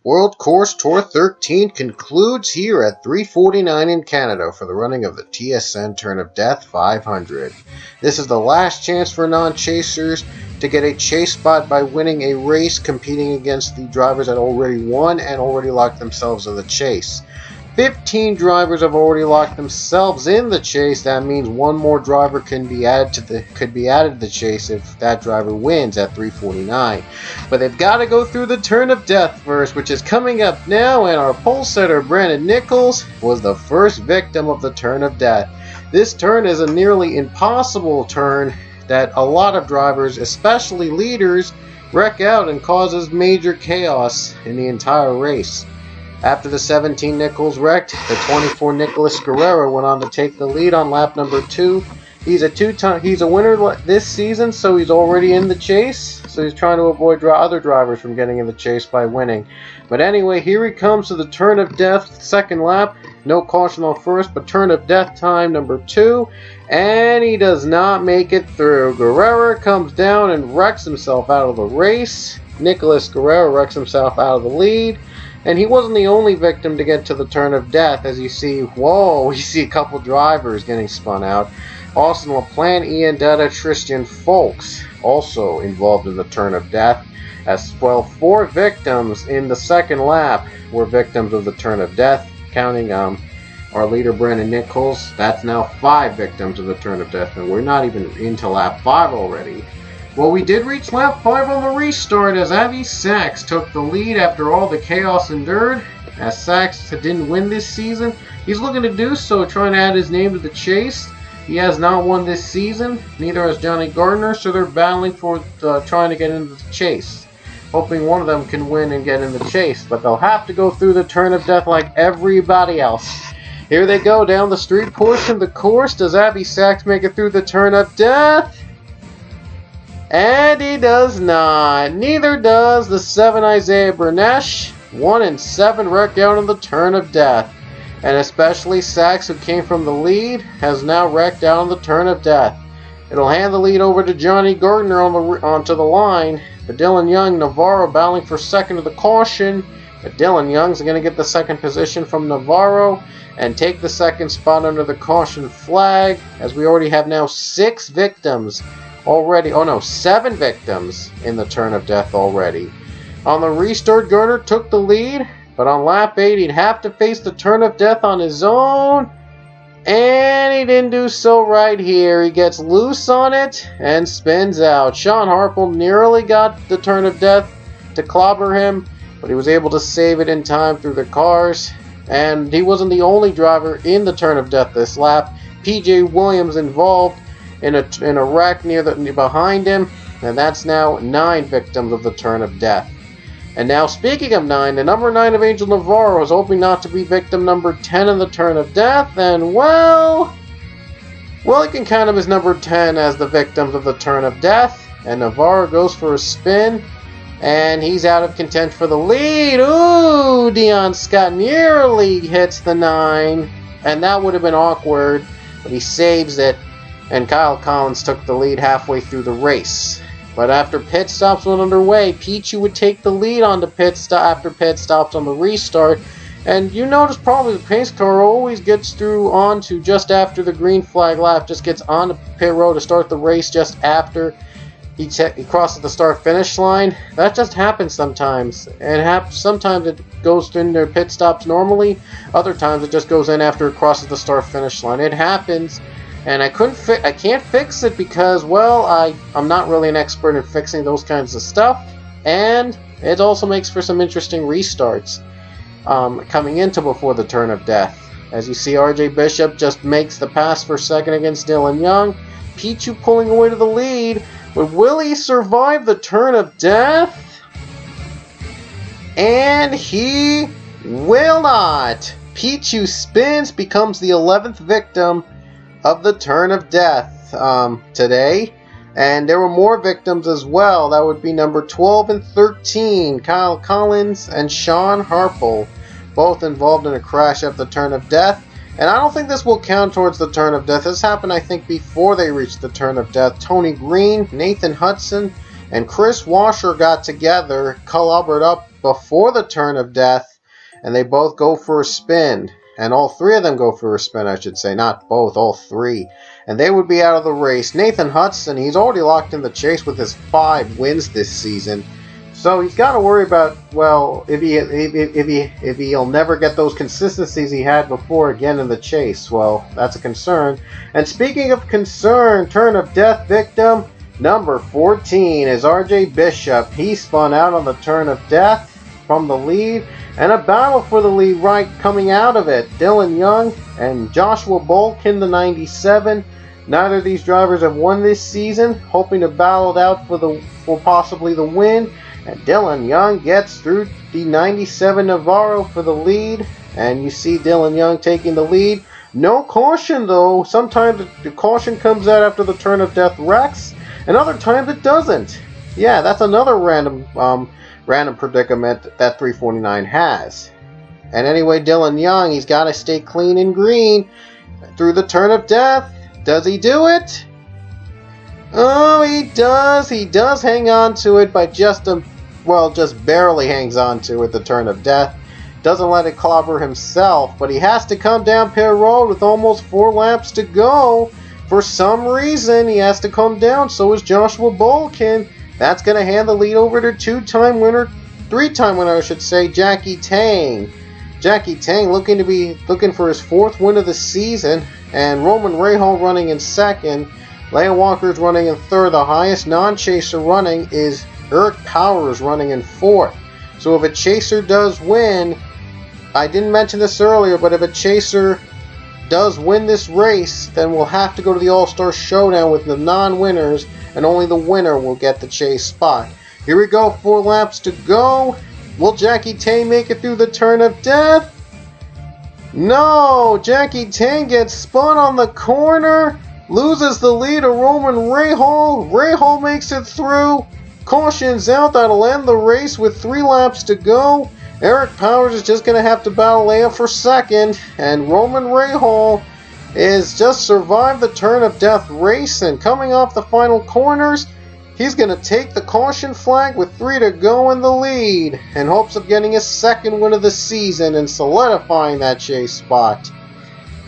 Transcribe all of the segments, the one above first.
World Course Tour 13 concludes here at 349 in Canada for the running of the TSN Turn of Death 500. This is the last chance for non-chasers to get a chase spot by winning a race competing against the drivers that already won and already locked themselves in the chase. 15 drivers have already locked themselves in the chase. That means one more driver can be added to the chase if that driver wins at 349. But they've got to go through the Turn of Death first, which is coming up now, and our pole setter Brandon Nichols was the first victim of the Turn of Death. This turn is a nearly impossible turn that a lot of drivers, especially leaders, wreck out and causes major chaos in the entire race. After the 17 Nichols wrecked, the 24 Nicholas Guerrero went on to take the lead on lap number 2. He's a winner this season, so he's already in the chase. So he's trying to avoid other drivers from getting in the chase by winning. But anyway, here he comes to the Turn of Death, second lap. No caution on first, but Turn of Death time number 2. And he does not make it through. Guerrero comes down and wrecks himself out of the race. Nicholas Guerrero wrecks himself out of the lead. And he wasn't the only victim to get to the Turn of Death. As you see, we see a couple drivers getting spun out. Austin LaPlante, Ian Detta, Tristan Folks also involved in the Turn of Death. As well, 4 victims in the second lap were victims of the Turn of Death, counting our leader Brandon Nichols. That's now 5 victims of the Turn of Death, and we're not even into lap 5 already. Well, we did reach lap 5 on the restart as Avi Sachs took the lead after all the chaos endured. As Sachs didn't win this season, he's looking to do so, trying to add his name to the chase. He has not won this season, neither has Johnny Gardner, so they're battling for trying to get into the chase, hoping one of them can win and get in the chase. But they'll have to go through the Turn of Death like everybody else. Here they go down the street portion of the course. Does Avi Sachs make it through the Turn of Death? And he does not. Neither does the 7 Isaiah Bernesh. 1 and 7 wreck out in the Turn of Death. And especially Sachs, who came from the lead, has now wrecked out on the Turn of Death. It'll hand the lead over to Johnny Gardner onto the line. But Dylan Young, Navarro battling for second of the caution. But Dylan Young's going to get the second position from Navarro and take the second spot under the caution flag, as we already have now 6 victims. 7 victims in the Turn of Death already. On the restart, Gardner took the lead, but on lap 8 he'd have to face the Turn of Death on his own, and he didn't do so right here. He gets loose on it and spins out. Sean Harple nearly got the Turn of Death to clobber him, but he was able to save it in time through the cars, and he wasn't the only driver in the Turn of Death this lap. PJ Williams involved in a wreck behind him, and that's now 9 victims of the Turn of Death. And now, speaking of 9, the number 9 of Angel Navarro is hoping not to be victim number 10 in the Turn of Death, and well, he can count him as number 10 as the victims of the Turn of Death. And Navarro goes for a spin, and he's out of contention for the lead. Ooh, Dion Scott nearly hits the 9, and that would have been awkward, but he saves it. And Kyle Collins took the lead halfway through the race. But after pit stops went underway, Pichu would take the lead on the after pit stops on the restart. And you notice probably the pace car always gets onto just after the green flag lap, just gets on the pit road to start the race just after he crosses the start-finish line. That just happens sometimes. And sometimes it goes in their pit stops normally. Other times it just goes in after it crosses the start-finish line. It happens. And I can't fix it because, well, I'm not really an expert in fixing those kinds of stuff. And it also makes for some interesting restarts coming into before the Turn of Death. As you see, RJ Bishop just makes the pass for second against Dylan Young. Pichu pulling away to the lead. But will he survive the Turn of Death? And he will not. Pichu spins, becomes the 11th victim of the Turn of Death today. And there were more victims as well. That would be number 12 and 13, Kyle Collins and Sean Harple, both involved in a crash at the Turn of Death. And I don't think this will count towards the Turn of Death. This happened, I think, before they reached the Turn of Death. Tony Green, Nathan Hudson, and Chris Washer got together, collaborated up before the turn of death, and they both go for a spin. And all three of them go for a spin, I should say. Not both, all three. And they would be out of the race. Nathan Hudson, he's already locked in the chase with his 5 wins this season. So he's got to worry about, well, if he'll never get those consistencies he had before again in the chase. Well, that's a concern. And speaking of concern, turn of death victim number 14 is RJ Bishop. He spun out on the turn of death from the lead, and a battle for the lead right coming out of it. Dylan Young and Joshua Bolkin, the 97. Neither of these drivers have won this season, hoping to battle it out for possibly the win. And Dylan Young gets through the 97 Navarro for the lead, and you see Dylan Young taking the lead. No caution though. Sometimes the caution comes out after the turn of death wrecks, and other times it doesn't. Yeah, that's another random predicament that 3Fourty9 has. And anyway, Dylan Young, he's got to stay clean and green through the turn of death. Does he do it? Oh, he does. He does hang on to it by just barely hangs on to it, the turn of death. Doesn't let it clobber himself, but he has to come down pit road with almost 4 laps to go. For some reason, he has to come down. So is Joshua Bolkin. That's going to hand the lead over to 3-time winner, I should say, Jackie Tang. Jackie Tang looking for his 4th win of the season, and Roman Rahal running in 2nd. Leia Walker's running in 3rd. The highest non-chaser running is Eric Powers running in 4th. So if a chaser does win, I didn't mention this earlier, but if a chaser does win this race, then we'll have to go to the All-Star Showdown with the non-winners, and only the winner will get the chase spot. Here we go, 4 laps to go. Will Jackie Tang make it through the turn of death? No! Jackie Tang gets spun on the corner, loses the lead to Roman Rahal. Rahal makes it through. Caution's out. That'll end the race with 3 laps to go. Eric Powers is just going to have to battle Leia for 2nd, and Roman Rahal is just survived the turn of death race, and coming off the final corners, he's going to take the caution flag with 3 to go in the lead, in hopes of getting his 2nd win of the season and solidifying that chase spot.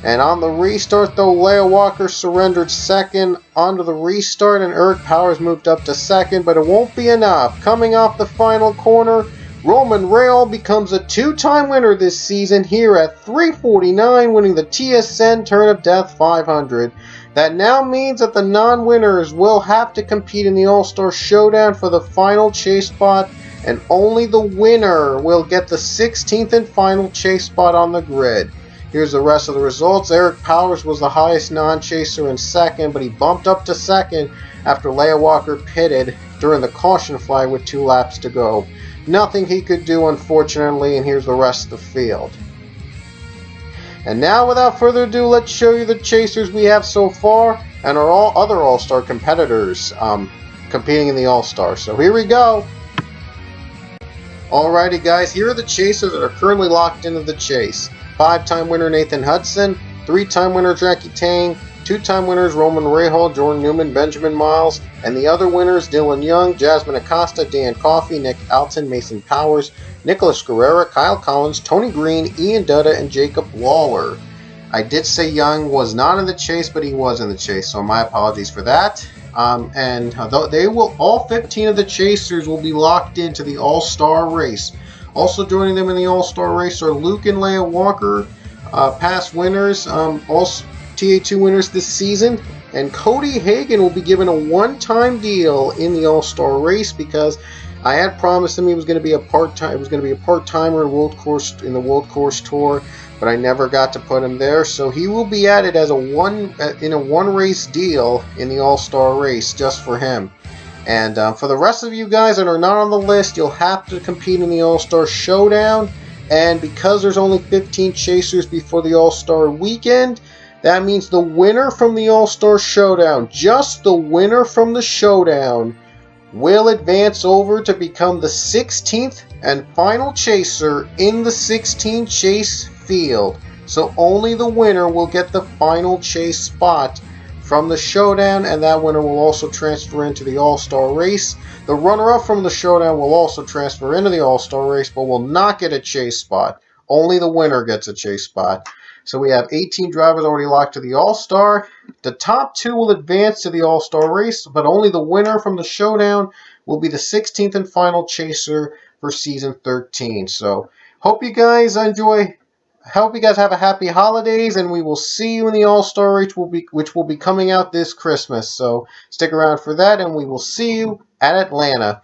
And on the restart though, Leia Walker surrendered 2nd onto the restart, and Eric Powers moved up to 2nd, but it won't be enough. Coming off the final corner, Roman Rahal becomes a 2-time winner this season here at 3Fourty9, winning the TSN Turn of Death 500. That now means that the non-winners will have to compete in the All-Star Showdown for the final chase spot, and only the winner will get the 16th and final chase spot on the grid. Here's the rest of the results. Eric Powers was the highest non-chaser in 2nd, but he bumped up to 2nd after Leia Walker pitted during the caution flag with 2 laps to go. Nothing he could do, unfortunately, and here's the rest of the field. And now, without further ado, let's show you the chasers we have so far and our other All-Star competitors competing in the All-Star. So here we go. Alrighty guys, here are the chasers that are currently locked into the chase. 5-time winner Nathan Hudson, 3-time winner Jackie Tang, 2-time winners Roman Rahal, Jordan Newman, Benjamin Miles, and the other winners Dylan Young, Jasmine Acosta, Dan Coffey, Nick Alton, Mason Powers, Nicholas Guerrera, Kyle Collins, Tony Green, Ian Dutta, and Jacob Lawler. I did say Young was not in the chase, but he was in the chase, so my apologies for that. And all 15 of the chasers will be locked into the All-Star race. Also joining them in the All-Star race are Luke and Leia Walker, past winners, also TA2 winners this season, and Cody Hagan will be given a one-time deal in the All-Star race because I had promised him he was going to be a part-timer in the World Course Tour, but I never got to put him there. So he will be added as a one-race deal in the All-Star race just for him. And for the rest of you guys that are not on the list, you'll have to compete in the All-Star Showdown. And because there's only 15 chasers before the All-Star weekend, that means the winner from the All-Star Showdown, just the winner from the Showdown, will advance over to become the 16th and final chaser in the 16 chase field. So only the winner will get the final chase spot from the Showdown, and that winner will also transfer into the All-Star race. The runner-up from the Showdown will also transfer into the All-Star race, but will not get a chase spot. Only the winner gets a chase spot. So we have 18 drivers already locked to the All-Star. The top 2 will advance to the All-Star race, but only the winner from the Showdown will be the 16th and final chaser for Season 13. So hope you guys enjoy. Hope you guys have a happy holidays, and we will see you in the All-Star race, which will be coming out this Christmas. So stick around for that, and we will see you at Atlanta.